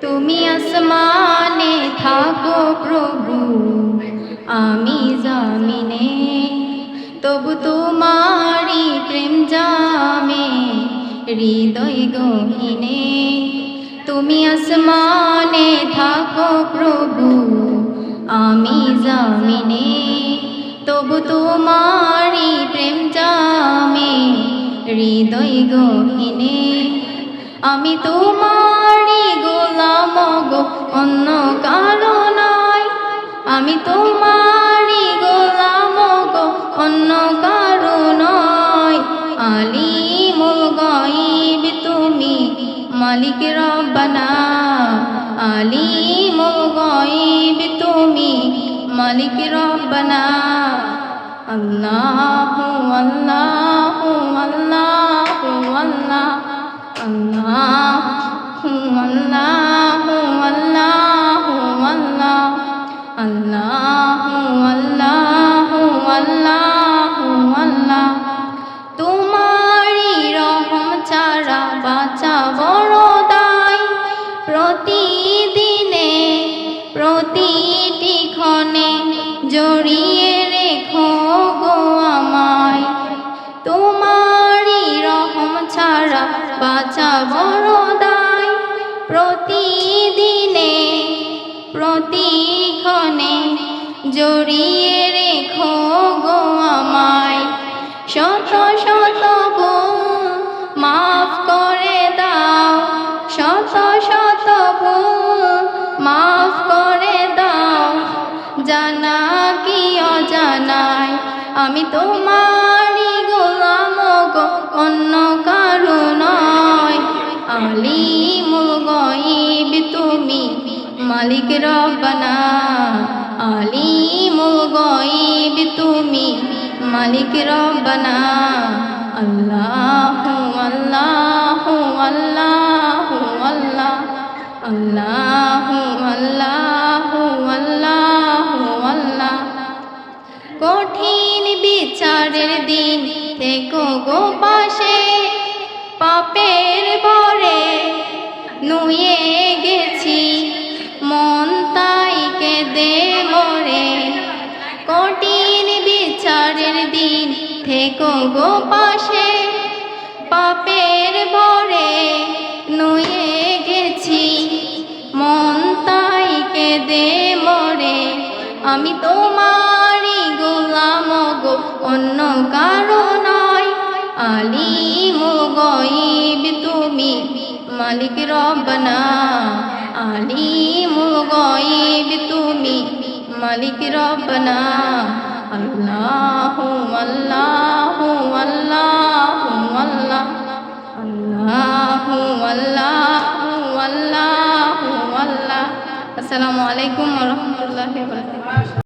তুমি আসমানে থাকো প্রভু, আমি জামিনে, তবু তোমারি প্রেম জামে হৃদয় গহীনে। তুমি আসমানে থাকো প্রভু, আমি জামিনে, তবু তোমারি প্রেম জামে হৃদয় গহীনে। আমি তোমারি গোলাম গো, অন্য কারো নয়। আমি তোমারি গোলাম গো, অন্য কারো নয়। আলিমুল গায়ব তুমি, মালিক রব্বানা। আলিমুল গায়ব তুমি, মালিক রব্বানা। আল্লাহু আল্লাহু আল্লাহু আল্লাহ, আল্লাহু আল্লাহু আল্লাহু আল্লাহ, আল্লাহু আল্লাহু আল্লাহু আল্লাহ। তোমারি রহম ছাড়া বাঁচা বড় দায়। প্রতিদিনে প্রতিটি ক্ষণে জড়িয়ে রেখো গো আমায়। তোমারি রহম ছাড়া বাঁচা বড় দায়। প্রতিদিনে প্রতিক্ষণে জড়িয়ে রেখো গো আমায়। শত শত ভুল মাফ করে দাও, শত শত ভুল মাফ করে দাও। জানা কি অজানায় আমি তোমারি গোলাম গো, অন্য কারো নয়। আলিমুল গায়ব তুমি, মালিক রব্বানা। আলিমুল গায়ব তুমি, মালিক রব্বানা। আল্লাহু আল্লাহু আল্লাহু আল্লাহ, আল্লাহু আল্লাহু আল্লাহু আল্লাহ। কঠিন বিচারের দিন থেকো গো পাশে, পাপের ভরে নুয়ে গেছি মন তাই কেঁদে মরে। কঠিন বিচারের দিন থেকো গো পাশে, পাপের ভরে নুয়ে গেছি মন তাই কেঁদে মরে। আমি তোমারি গোলাম গো, অন্য কারো নয়। আলিমুল গায়ব তুমি, মালিক রব্বানা। আলিমুল গায়ব তুমি, মালিক রব্বানা। আল্লাহু আল্লাহু আল্লাহু আল্লাহ, আল্লাহু আল্লাহু আল্লাহু আল্লাহ। আসসালামু আলাইকুম ওয়া রাহমাতুল্লাহি ওয়া বারাকাতুহু।